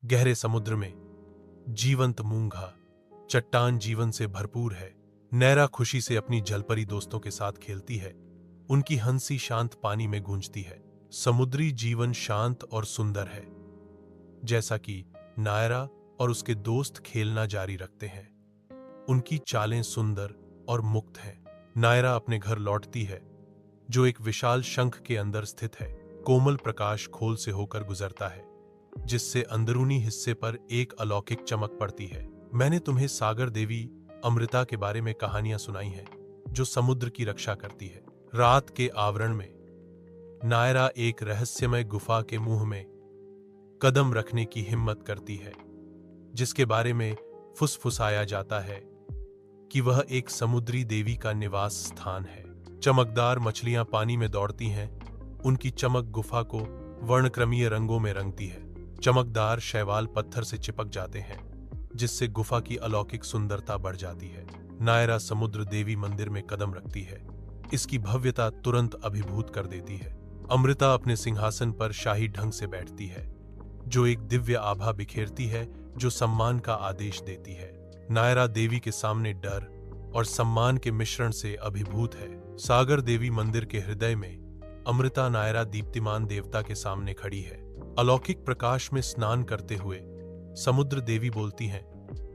गहरे समुद्र में जीवंत मूंगा चट्टान जीवन से भरपूर है। नैरा खुशी से अपनी जलपरी दोस्तों के साथ खेलती है। उनकी हंसी शांत पानी में गूंजती है। समुद्री जीवन शांत और सुंदर है, जैसा कि नायरा और उसके दोस्त खेलना जारी रखते हैं। उनकी चालें सुंदर और मुक्त हैं। नायरा अपने घर लौटती है, जो एक विशाल शंख के अंदर स्थित है। कोमल प्रकाश खोल से होकर गुजरता है, जिससे अंदरूनी हिस्से पर एक अलौकिक चमक पड़ती है। मैंने तुम्हें सागर देवी अमृता के बारे में कहानियां सुनाई हैं, जो समुद्र की रक्षा करती है। रात के आवरण में नायरा एक रहस्यमय गुफा के मुंह में कदम रखने की हिम्मत करती है, जिसके बारे में फुसफुसाया जाता है कि वह एक समुद्री देवी का निवास स्थान है। चमकदार मछलियां पानी में दौड़ती हैं। उनकी चमक गुफा को वर्णक्रमीय रंगों में रंगती है। चमकदार शैवाल पत्थर से चिपक जाते हैं, जिससे गुफा की अलौकिक सुंदरता बढ़ जाती है। नायरा समुद्र देवी मंदिर में कदम रखती है। इसकी भव्यता तुरंत अभिभूत कर देती है। अमृता अपने सिंहासन पर शाही ढंग से बैठती है, जो एक दिव्य आभा बिखेरती है, जो सम्मान का आदेश देती है। नायरा देवी के सामने डर और सम्मान के मिश्रण से अभिभूत है। सागर देवी मंदिर के हृदय में अमृता नायरा दीप्तिमान देवता के सामने खड़ी है। अलौकिक प्रकाश में स्नान करते हुए समुद्र देवी बोलती हैं।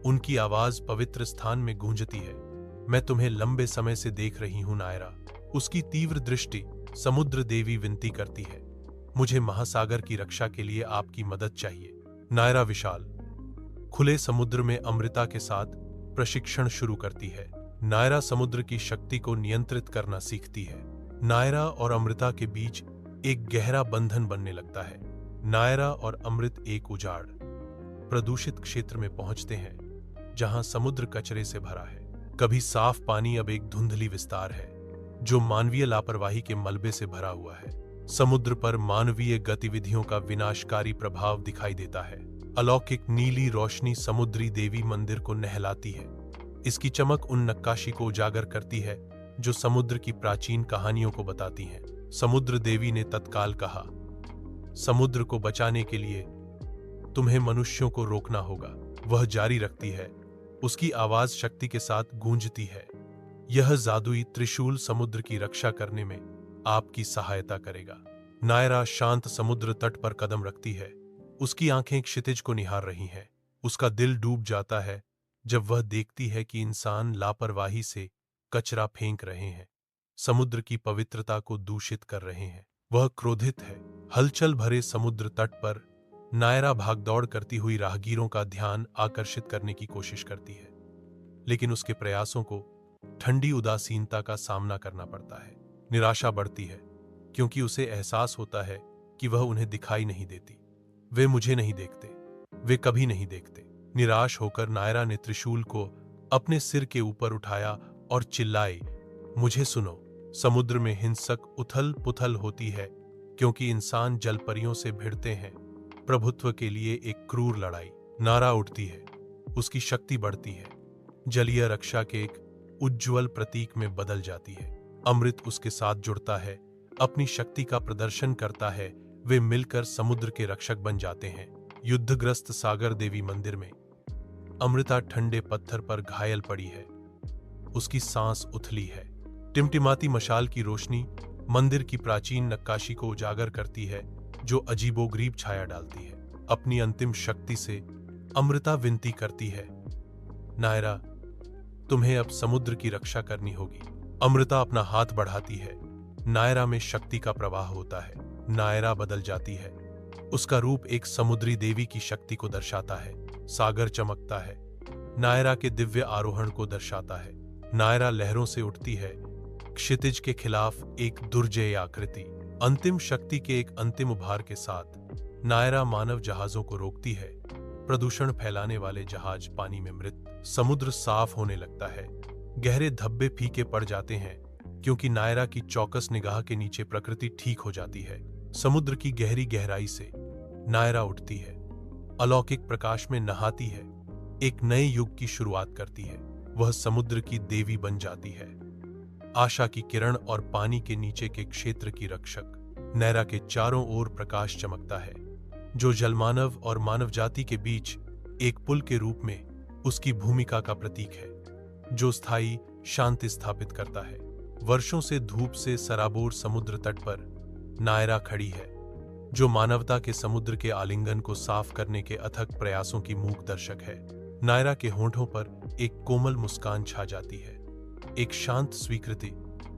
उनकी आवाज पवित्र स्थान में गूंजती है। मैं तुम्हें लंबे समय से देख रही हूं नायरा। उसकी तीव्र दृष्टि समुद्र देवी विनती करती है। मुझे महासागर की रक्षा के लिए आपकी मदद चाहिए। नायरा विशाल खुले समुद्र में अमृता के साथ प्रशिक्षण शुरू करती है। नायरा समुद्र की शक्ति को नियंत्रित करना सीखती है। नायरा और अमृता के बीच एक गहरा बंधन बनने लगता है। नायरा और अमृत एक उजाड़ प्रदूषित क्षेत्र में पहुंचते हैं, जहां समुद्र कचरे से भरा है। कभी साफ पानी अब एक धुंधली विस्तार है, जो मानवीय लापरवाही के मलबे से भरा हुआ है। समुद्र पर मानवीय गतिविधियों का विनाशकारी प्रभाव दिखाई देता है। अलौकिक नीली रोशनी समुद्री देवी मंदिर को नहलाती है। इसकी चमक उन नक्काशी को उजागर करती है, जो समुद्र की प्राचीन कहानियों को बताती हैं। समुद्र देवी ने तत्काल कहा, समुद्र को बचाने के लिए तुम्हें मनुष्यों को रोकना होगा। वह जारी रखती है। उसकी आवाज शक्ति के साथ गूंजती है। यह जादुई त्रिशूल समुद्र की रक्षा करने में आपकी सहायता करेगा। नायरा शांत समुद्र तट पर कदम रखती है। उसकी आंखें क्षितिज को निहार रही हैं। उसका दिल डूब जाता है जब वह देखती है कि इंसान लापरवाही से कचरा फेंक रहे हैं, समुद्र की पवित्रता को दूषित कर रहे हैं। वह क्रोधित है। हलचल भरे समुद्र तट पर नायरा भागदौड़ करती हुई राहगीरों का ध्यान आकर्षित करने की कोशिश करती है, लेकिन उसके प्रयासों को ठंडी उदासीनता का सामना करना पड़ता है। निराशा बढ़ती है, क्योंकि उसे एहसास होता है कि वह उन्हें दिखाई नहीं देती। वे मुझे नहीं देखते, वे कभी नहीं देखते। निराश होकर नायरा ने त्रिशूल को अपने सिर के ऊपर उठाया और चिल्लाई, मुझे सुनो। समुद्र में हिंसक उथल पुथल होती है, क्योंकि इंसान जलपरियों से भिड़ते हैं। प्रभुत्व के लिए एक क्रूर लड़ाई। नारा उठती है, उसकी शक्ति बढ़ती है, जलीय रक्षा के एक उज्ज्वल प्रतीक में बदल जाती है। अमृत उसके साथ जुड़ता है, अपनी शक्ति का प्रदर्शन करता है। वे मिलकर समुद्र के रक्षक बन जाते हैं। युद्धग्रस्त सागर देवी मंदिर में अमृता ठंडे पत्थर पर घायल पड़ी है। उसकी सांस उथली है। टिमटिमाती मशाल की रोशनी मंदिर की प्राचीन नक्काशी को उजागर करती है, जो अजीबोगरीब छाया डालती है। अपनी अंतिम शक्ति से अमृता विनती करती है, नायरा, तुम्हें अब समुद्र की रक्षा करनी होगी। अमृता अपना हाथ बढ़ाती है। नायरा में शक्ति का प्रवाह होता है। नायरा बदल जाती है। उसका रूप एक समुद्री देवी की शक्ति को दर्शाता है। सागर चमकता है, नायरा के दिव्य आरोहण को दर्शाता है। नायरा लहरों से उठती है, क्षितिज के खिलाफ एक दुर्जय आकृति। अंतिम शक्ति के एक अंतिम उभार के साथ नायरा मानव जहाजों को रोकती है। प्रदूषण फैलाने वाले जहाज पानी में मृत। समुद्र साफ होने लगता है। गहरे धब्बे फीके पड़ जाते हैं, क्योंकि नायरा की चौकस निगाह के नीचे प्रकृति ठीक हो जाती है। समुद्र की गहरी गहराई से नायरा उठती है, अलौकिक प्रकाश में नहाती है, एक नए युग की शुरुआत करती है। वह समुद्र की देवी बन जाती है, आशा की किरण और पानी के नीचे के क्षेत्र की रक्षक। नायरा के चारों ओर प्रकाश चमकता है, जो जलमानव और मानव जाति के बीच एक पुल के रूप में उसकी भूमिका का प्रतीक है, जो स्थायी शांति स्थापित करता है। वर्षों से धूप से सराबोर समुद्र तट पर नायरा खड़ी है, जो मानवता के समुद्र के आलिंगन को साफ करने के अथक प्रयासों की मूक दर्शक है। नायरा के होंठों पर एक कोमल मुस्कान छा जाती है, एक शांत स्वीकृति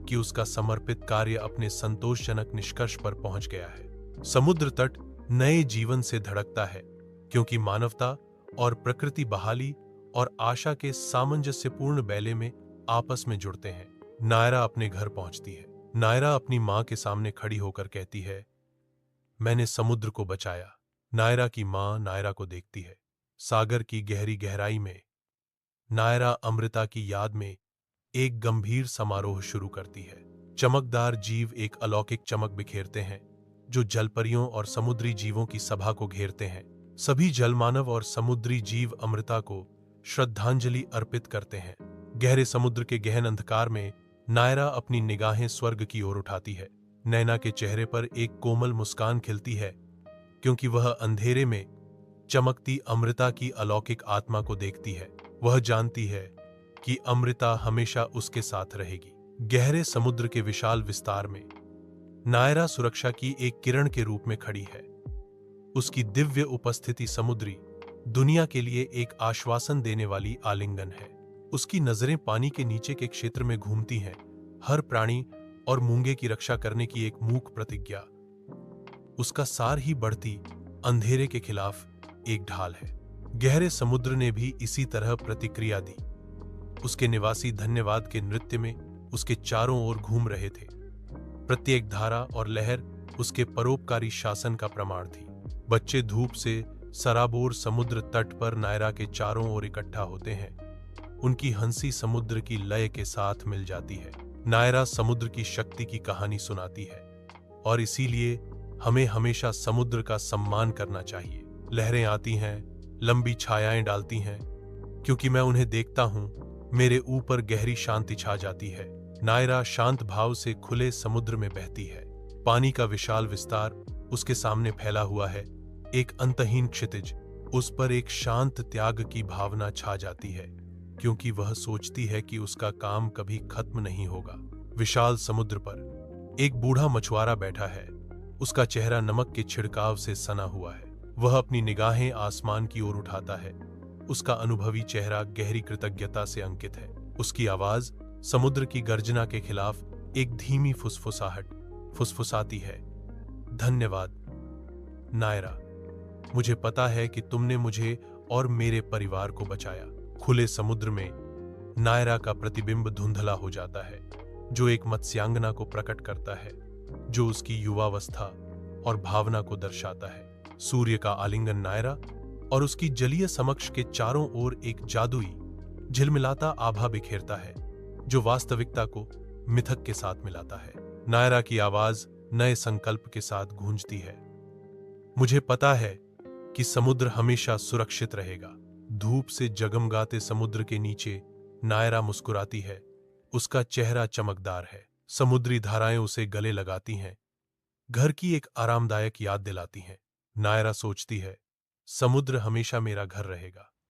कि उसका समर्पित कार्य अपने संतोषजनक निष्कर्ष पर पहुंच गया है। समुद्र तट नए जीवन से धड़कता है, क्योंकि मानवता और प्रकृति बहाली और आशा के सामंजस्यपूर्ण बैले में आपस में जुड़ते हैं। नायरा अपने घर पहुंचती है। नायरा अपनी मां के सामने खड़ी होकर कहती है, मैंने समुद्र को बचाया। नायरा की मां नायरा को देखती है। सागर की गहरी गहराई में नायरा अमृता की याद में एक गंभीर समारोह शुरू करती है। चमकदार जीव एक अलौकिक चमक बिखेरते हैं, जो जलपरियों और समुद्री जीवों की सभा को घेरते हैं। सभी जलमानव और समुद्री जीव अमृता को श्रद्धांजलि अर्पित करते हैं। गहरे समुद्र के गहन अंधकार में नायरा अपनी निगाहें स्वर्ग की ओर उठाती है। नैना के चेहरे पर एक कोमल मुस्कान खिलती है, क्योंकि वह अंधेरे में चमकती अमृता की अलौकिक आत्मा को देखती है। वह जानती है कि अमृता हमेशा उसके साथ रहेगी। गहरे समुद्र के विशाल विस्तार में नायरा सुरक्षा की एक किरण के रूप में खड़ी है। उसकी दिव्य उपस्थिति समुद्री दुनिया के लिए एक आश्वासन देने वाली आलिंगन है। उसकी नजरें पानी के नीचे के क्षेत्र में घूमती हैं, हर प्राणी और मूंगे की रक्षा करने की एक मूक प्रतिज्ञा। उसका सार ही बढ़ती अंधेरे के खिलाफ एक ढाल है। गहरे समुद्र ने भी इसी तरह प्रतिक्रिया दी। उसके निवासी धन्यवाद के नृत्य में उसके चारों ओर घूम रहे थे। प्रत्येक धारा और लहर उसके परोपकारी शासन का प्रमाण थी। बच्चे धूप से सराबोर समुद्र तट पर नायरा के चारों ओर इकट्ठा होते हैं। उनकी हंसी समुद्र की लय के साथ मिल जाती है। नायरा समुद्र की शक्ति की कहानी सुनाती है, और इसीलिए हमें हमेशा समुद्र का सम्मान करना चाहिए। लहरें आती हैं, लंबी छायाएं डालती हैं, क्योंकि मैं उन्हें देखता हूं, मेरे ऊपर गहरी शांति छा जाती है। नायरा शांत भाव से खुले समुद्र में बहती है। पानी का विशाल विस्तार उसके सामने फैला हुआ है, एक अंतहीन क्षितिज। उस पर एक शांत त्याग की भावना छा जाती है, क्योंकि वह सोचती है कि उसका काम कभी खत्म नहीं होगा। विशाल समुद्र पर एक बूढ़ा मछुआरा बैठा है। उसका चेहरा नमक के छिड़काव से सना हुआ है। वह अपनी निगाहें आसमान की ओर उठाता है। उसका अनुभवी चेहरा गहरी कृतज्ञता से अंकित है। उसकी आवाज समुद्र की गर्जना के खिलाफ एक धीमी फुसफुसाती है, धन्यवाद नायरा, मुझे पता है कि तुमने मुझे और मेरे परिवार को बचाया। खुले समुद्र में नायरा का प्रतिबिंब धुंधला हो जाता है, जो एक मत्स्यांगना को प्रकट करता है, जो उसकी युवावस्था और भावना को दर्शाता है। सूर्य का आलिंगन नायरा और उसकी जलीय समक्ष के चारों ओर एक जादुई झिलमिलाता आभा बिखेरता है, जो वास्तविकता को मिथक के साथ मिलाता है। नायरा की आवाज नए संकल्प के साथ गूंजती है, मुझे पता है कि समुद्र हमेशा सुरक्षित रहेगा। धूप से जगमगाते समुद्र के नीचे नायरा मुस्कुराती है। उसका चेहरा चमकदार है। समुद्री धाराएं उसे गले लगाती हैं, घर की एक आरामदायक याद दिलाती हैं। नायरा सोचती है, समुद्र हमेशा मेरा घर रहेगा।